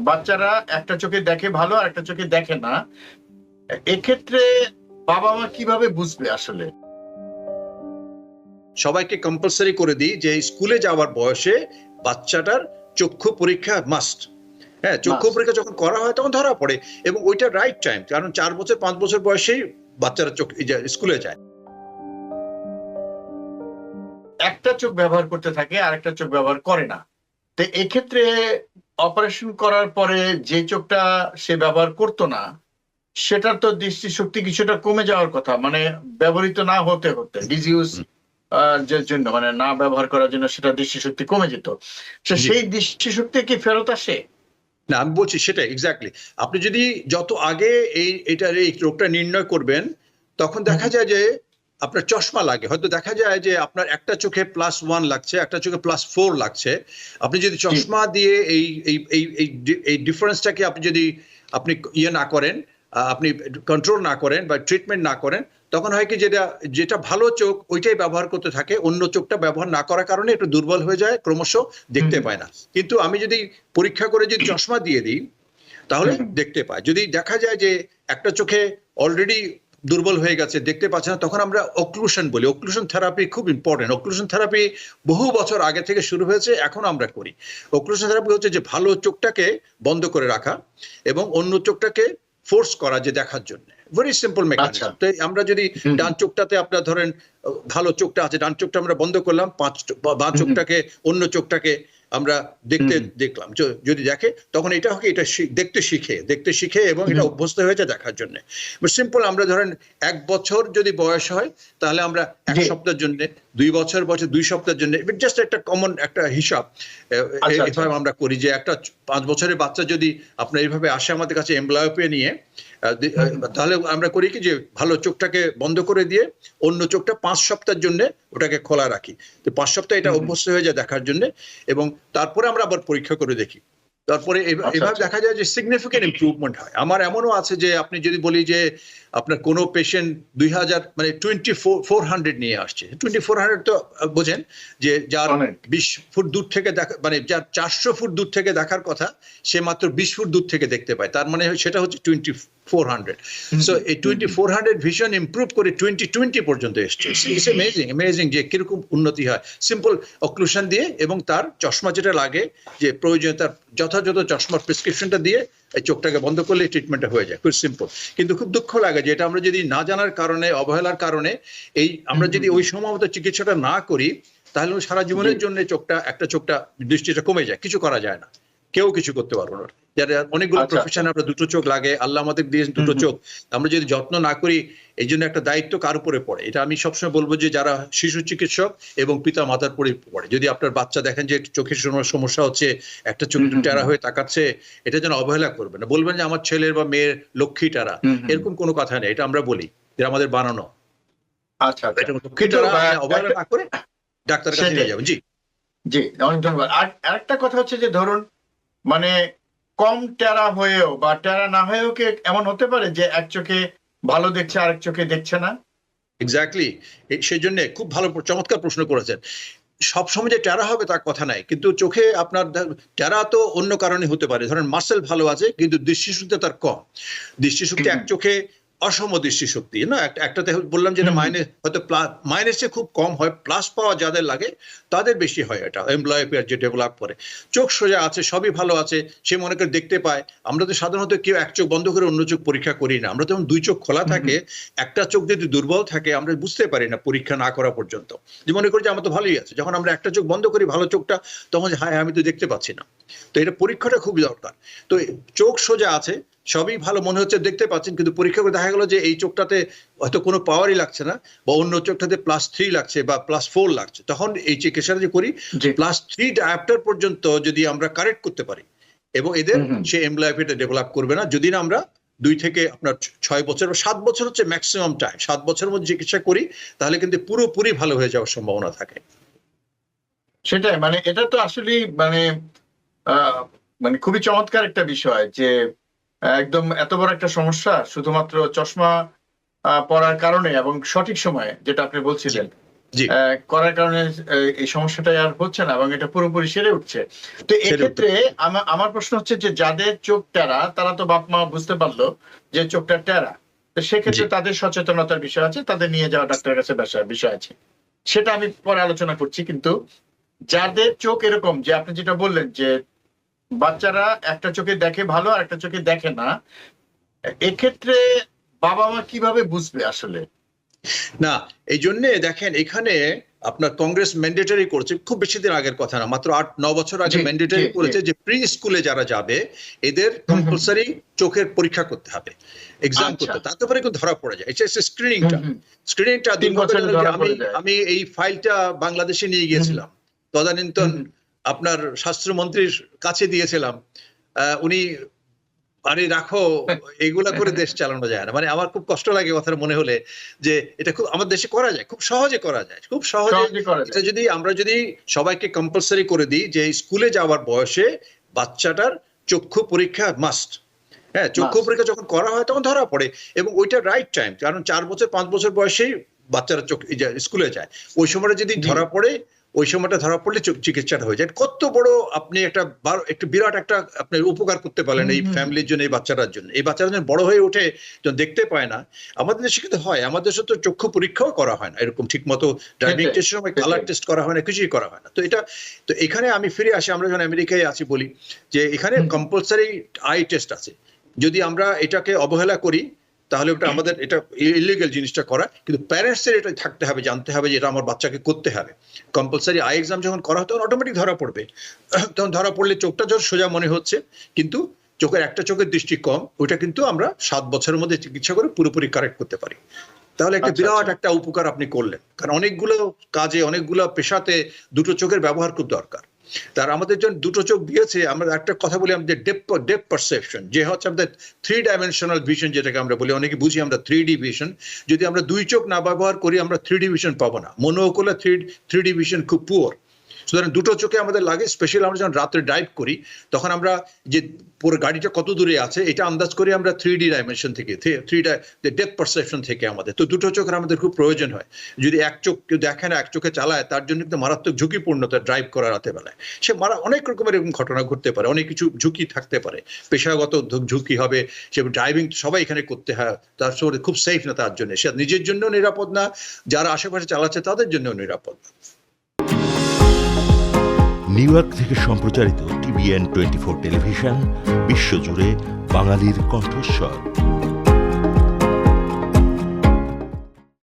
বাচ্চারা একটা চোখে দেখে ভালো আর একটা চোখে দেখে না, এক্ষেত্রে বাবা মা কিভাবে বুঝবে আসলে? সবাইকে কম্পালসারি করে দিই যে স্কুলে যাওয়ার বয়সে বাচ্চাটার চক্ষু পরীক্ষা মাস্ট। হ্যাঁ, চক্ষু পরীক্ষা যখন করা হয় তখন ধরা পড়ে, এবং ওইটা রাইট টাইম, কারণ 4 বছর 5 বছর বয়সেই বাচ্চারা স্কুলে যায়। একটা চোখ ব্যবহার করতে থাকে আর একটা চোখ ব্যবহার করে না, তো এক্ষেত্রে অপারেশন করার পরে যে চোখটা সে ব্যবহার করতো না সেটার তো দৃষ্টিশক্তি কিছুটা কমে যাওয়ার কথা, মানে ব্যবহৃত না হতে হতে ডিজিউজ যে জন্য, মানে না ব্যবহার করার জন্য সেটা দৃষ্টিশক্তি কমে যেত, সেই দৃষ্টিশক্তি কি ফেরত আসে? না, আমি বলছি সেটা এক্স্যাক্টলি। আপনি যদি যত আগে এই রোগটা নির্ণয় করবেন, তখন দেখা যায় যে আপনার চশমা লাগে, হয়তো দেখা যায় যে আপনার একটা চোখে +1 লাগছে, একটা চোখে +4 লাগছে। আপনি যদি চশমা দিয়ে এই ডিফারেন্সটাকে আপনি যদি আপনি ইয়ে না করেন, আপনি কন্ট্রোল না করেন বা ট্রিটমেন্ট না করেন, তখন হয় কি যেটা ভালো চোখ ওইটাই ব্যবহার করতে থাকে, অন্য চোখটা ব্যবহার না করার কারণে একটু দুর্বল হয়ে যায়, ক্রমশ দেখতে পায় না। কিন্তু আমি যদি পরীক্ষা করে যদি চশমা দিয়ে দিই তাহলে দেখতে পায়। যদি দেখা যায় যে একটা চোখে অলরেডি দুর্বল হয়ে গেছে, দেখতে পাচ্ছে না, তখন আমরা অক্লুশন বলি। অক্লুশন থেরাপি খুব ইম্পর্টেন্ট। অক্লুশন থেরাপি বহু বছর আগে থেকে শুরু হয়েছে, এখন আমরা করি। অক্লুশন থেরাপি হচ্ছে যে ভালো চোখটাকে বন্ধ করে রাখা এবং অন্য চোখটাকে ফোর্স করা যে দেখার জন্য। Very simple mechanism. তো আমরা যদি ডান চোখটাতে আপনার ধরেন ভালো চোখটা আছে, ডান চোখটা আমরা বন্ধ করলাম, বাঁ চোখটাকে অন্য চোখটাকে আমরা দেখলাম, যদি দেখে তখন এটা হয় এটা দেখতে শিখে এবং এটা অভ্যস্ত হয়েছে দেখার জন্য। সিম্পল, আমরা ধরেন 1 বছর যদি বয়স হয় তাহলে আমরা 1 সপ্তাহের জন্য, 2 বছর 2 সপ্তাহের জন্য, জাস্ট একটা কমন একটা হিসাব এভাবে আমরা করি যে একটা 5 বছরের বাচ্চা যদি আপনার এইভাবে আসে আমাদের কাছে এমব্লায়োপিয়া নিয়ে, তাহলে আমরা করি কি যে ভালো চোখটাকে বন্ধ করে দিয়ে অন্য চোখটা 5 সপ্তাহের জন্য ওটাকে খোলা রাখি। তো 5 সপ্তাহ এটা অভ্যস্ত হয়ে যায় দেখার জন্য, এবং তারপরে আমরা আবার পরীক্ষা করে দেখি। তারপরে এভাবে দেখা যায় যে সিগনিফিকেন্ট ইমপ্রুভমেন্ট হয়। আমার এমনও আছে যে আপনি যদি বলি যে আপনার কোনো পেশেন্ট 2000 মানে 2400 নিয়ে আসছে, 2400 তো বোঝেন যে যার 20 ফুট দূর থেকে দেখা, মানে যার 400 ফুট দূর থেকে দেখার কথা সে মাত্র 20 ফুট দূর থেকে দেখতে পায়, তার মানে সেটা হচ্ছে 2400। সো এই 2400 ভিশন ইমপ্রুভ করে 2020 পর্যন্ত এসছে। ইটস অ্যামেজিং যে কিরকম উন্নতি হয় সিম্পল অক্লুশন দিয়ে, এবং তার চশমা যেটা লাগে যে প্রয়োজন, তার যথাযথ চশমার প্রেসক্রিপশনটা দিয়ে এই চোখটাকে বন্ধ করলে ট্রিটমেন্টটা হয়ে যায়, খুব সিম্পল। কিন্তু খুব দুঃখ লাগে যে এটা আমরা যদি না জানার কারণে, অবহেলার কারণে আমরা যদি ওই সময় মতো চিকিৎসাটা না করি, তাহলে সারা জীবনের জন্য একটা চোখটা দৃষ্টিটা কমে যায়, কিছু করা যায় না, কেউ কিছু করতে পারবো না। যারা অনেকগুলো প্রফেশন আমরা 2টো চোখ লাগে, আল্লাহ আমাদের দিয়েছেন 2টো চোখ, আমরা যদি যত্ন না করি, এই জন্য একটা দায়িত্ব কার উপরে পড়ে। এটা আমি সবসময় বলবো যে যারা শিশু চিকিৎসক এবং পিতা মাতার উপরে পড়ে। যদি আপনার বাচ্চা দেখেন যে চোখের সমস্যা হচ্ছে, একটা চোখ টেরা হয়ে তাকাচ্ছে, এটা যেন অবহেলা করবেন না, বলবেন যে আমার ছেলের বা মেয়ের লক্ষ্মী টারা, এরকম কোনো কথা নেই, এটা আমরা বলি, এটা আমাদের বানানো। লক্ষ্মী টারা অবহেলা না করে ডাক্তারের কাছে নিয়ে যাবেন। জি জি, অনেক ধন্যবাদ। আর আরেকটা কথা হচ্ছে যে ধরুন, মানে কম টেরা হয়েও বা টেরা না হয়েও কি এমন হতে পারে যে এক চোখে ভালো দেখছে আরেক চোখে দেখছে না? এক্স্যাক্টলি, সেই জন্য খুব ভালো চমৎকার প্রশ্ন করেছেন। সবসময় যে টেরা হবে তার কথা নাই, কিন্তু চোখে আপনার টেরা তো অন্য কারণে হতে পারে। ধরেন মাসেল ভালো আছে কিন্তু দৃষ্টিশক্তি তার কম, দৃষ্টিশক্তি এক চোখে অসম দৃষ্টিশক্তি না, একটাতে বললাম যেটা মাইনাস, হয়তো মাইনাসে খুব কম হয়, প্লাস পাওয়া যাদের লাগে তাদের বেশি হয়। এটা এমব্লায়োপিয়া যে ডেভেলপ করে, চোখ সোজা আছে, সবই ভালো আছে, সে মনে করে দেখতে পায়। আমরা তো সাধারণত কেউ এক চোখ বন্ধ করে অন্য চোখ পরীক্ষা করি না, আমরা তখন 2 চোখ খোলা থাকে, একটা চোখ যদি দুর্বল থাকে আমরা বুঝতে পারি না পরীক্ষা না করা পর্যন্ত, যে মনে করি যে আমার তো ভালোই আছে। যখন আমরা একটা চোখ বন্ধ করি ভালো চোখটা, তখন হায় আমি তো দেখতে পাচ্ছি না। তো এটা পরীক্ষাটা খুবই দরকার। তো চোখ সোজা আছে, সবই ভালো মনে হচ্ছে, দেখতে পাচ্ছেন, কিন্তু পরীক্ষা করে দেখা গেল যে এই চোখটাতে হয়তো কোনো পাওয়ারই লাগছে না, বা অন্য চোখটাতে +3 লাগছে বা +4 লাগছে, তখন এই চিকিৎসাটা যে করি +3 ডায়াপ্টার পর্যন্ত যদি আমরা কারেক্ট করতে পারি, এবং এদের সে এমব্লায়োপিয়াটা ডেভেলপ করবে না যদি না আমরা 2 থেকে আপনার 6 বছর বা 7 বছর হচ্ছে ম্যাক্সিমাম টাইম, 7 বছরের মধ্যে চিকিৎসা করি, তাহলে কিন্তু পুরোপুরি ভালো হয়ে যাওয়ার সম্ভাবনা থাকে। সেটাই, মানে এটা তো আসলে মানে খুবই চমৎকার একটা বিষয় যে একদম এত বড় একটা সমস্যা শুধুমাত্র চশমা পড়ার কারণে এবং সঠিক সময়ে, যেটা আপনি বলছিলেন, জি করার কারণে এই সমস্যাটা আর হচ্ছে না এবং এটা পুরোপুরি সেরে উঠছে। তো এক্ষেত্রে আমার প্রশ্ন হচ্ছে যে যাদের চোখ টেরা তারা তো বাপ মা বুঝতে পারলো যে চোখটা টেরা, তো সেক্ষেত্রে জি তাদের সচেতনতার বিষয় আছে, তাদের নিয়ে যাওয়া ডাক্তারের কাছে বিষয় আছে, সেটা আমি পরে আলোচনা করছি। কিন্তু যাদের চোখ এরকম যে আপনি যেটা বললেন যে বাচ্চারা একটা চোখে দেখে ভালো আর একটা চোখে দেখে না, এক্ষেত্রে বাবা মা কিভাবে বুঝবে আসলে? না, এই জন্যে দেখেন এখানে আপনার কংগ্রেস ম্যান্ডেটরি করেছে, খুব বেশি দিন আগের কথা না, মাত্র 8-9 বছর আগে জি, ম্যান্ডেটরি জি, করেছে জি। যে প্রি স্কুলে যারা যাবে এদের কম্পালসারি চোখের পরীক্ষা করতে হবে, এক্সাম আচ্ছা। করতে, তাতে করে কিন্তু ধরা পড়ে যায়। এটা হচ্ছে হুম, স্ক্রিনিংটা। হুম। 3 বছরে দুর্ভাগ্যজনক যে ধরা আমি পড়ে যায়। আমি এই ফাইলটা বাংলাদেশে নিয়ে হুম, গিয়েছিলাম, তদানীন্তন হুম, আপনার স্বাস্থ্যমন্ত্রীর কাছে দিয়েছিলাম। উনি আরে রাখো, এগুলা করে দেশ চালানো যায় না। মানে আমার খুব কষ্ট লাগে কথাটা মনে হলে যে এটা খুব আমার দেশে করা যায়, খুব সহজে করা যায়, খুব সহজে। সহজে করা এটা যায়। যদি আমরা সবাইকে কম্পালসারি করে দিই যে স্কুলে যাওয়ার বয়সে বাচ্চাটার চক্ষু পরীক্ষা মাস্ট। হ্যাঁ, চক্ষু মাস্ট। পরীক্ষা যখন করা হয় তখন ধরা পড়ে, এবং ওইটা রাইট টাইম, কারণ 4 বছর 5 বছর বয়সেই বাচ্চারা স্কুলে যায়। ওই সময়টা যদি জি। ধরা পড়ে, ওই সময়টা ধরা পড়লে চিকিৎসাটা হয়ে যায়। কত বড় আপনি একটা বিরাট একটা আপনার উপকার করতে পারলেন হুম, এই হুম। ফ্যামিলির জন্য, এই বাচ্চাটার জন্য। এই বাচ্চারা যখন বড় হয়ে ওঠে, যখন দেখতে পায় না, আমাদের দেশে কিন্তু হয়, আমাদের দেশে তো চক্ষু পরীক্ষাও করা হয় না এরকম ঠিক মতো, ড্রাইভিং সেটাই, টেস্টের সময় কালার সেটাই। টেস্ট করা হয় না, কিছুই করা হয় না। তো এখানে আমি ফিরে আসি, আমরা যখন আমেরিকায় আছি বলি যে এখানে হুম, কম্পালসারি আই টেস্ট আছে। যদি আমরা এটাকে অবহেলা করি তাহলে ওটা আমাদের, এটা ইলিগাল জিনিসটা করা, কিন্তু প্যারেন্টসের এটা থাকতে হবে, জানতে হবে যে এটা আমার বাচ্চাকে করতে হবে। কম্পালসারি আই এক্সাম যখন করা হয় তখন অটোমেটিক ধরা পড়বে। তখন ধরা পড়লে চোখটা যখন সোজা মনে হচ্ছে কিন্তু চোখের একটা চোখের দৃষ্টি কম, ওইটা কিন্তু আমরা 7 বছরের মধ্যে চিকিৎসা করে পুরোপুরি কারেক্ট করতে পারি। তাহলে একটা আচ্ছা, বিরাট আচ্ছা। একটা উপকার আপনি করলেন, কারণ অনেকগুলো কাজে, অনেকগুলো পেশাতে দুটো চোখের ব্যবহার খুব দরকার। তার আমাদের জন্য দুটো চোখ দিয়েছে। আমরা একটা কথা বলি আমাদের ডেপথ পারসেপশন, যে হচ্ছে আমাদের 3 ডাইমেনশনাল ভিশন, যেটাকে আমরা বলি, অনেকে বুঝি আমরা 3D ভিশন। যদি আমরা 2 চোখ না ব্যবহার করি আমরা 3D ভিশন পাবো না। মনোকুলার 3D ভিশন খুব পুয়ার। সুতরাং দুটো চোখে আমাদের লাগে। স্পেশালি আমরা যখন রাত্রে ড্রাইভ করি তখন আমরা যে পুরো গাড়িটা কত দূরে আছে এটা আন্দাজ করি আমরা 3D ডাইমেনশন থেকে, ডেপথ পারসেপশন থেকে আমাদের। তো দুটো চোখের আমাদের খুব প্রয়োজন হয়। যদি এক চোখ কেউ দেখে না, এক চোখে চালায়, তার জন্য কিন্তু মারাত্মক ঝুঁকিপূর্ণ তার ড্রাইভ করা রাতে বেলায়। সে অনেক রকমের এরকম ঘটনা ঘটতে পারে, অনেক কিছু ঝুঁকি থাকতে পারে, পেশাগত ঝুঁকি হবে। সে ড্রাইভিং সবাই এখানে করতে হয়, তার সঙ্গে খুব সেফ না তার জন্য, সে নিজের জন্য নিরাপদ না, যারা আশেপাশে চালাচ্ছে তাদের জন্য নিরাপদ না। নিউ ইয়র্ক থেকে সম্প্রচারিত TVN 24 টেলিভিশন বিশ্বজুড়ে বাঙালির কণ্ঠস্বর।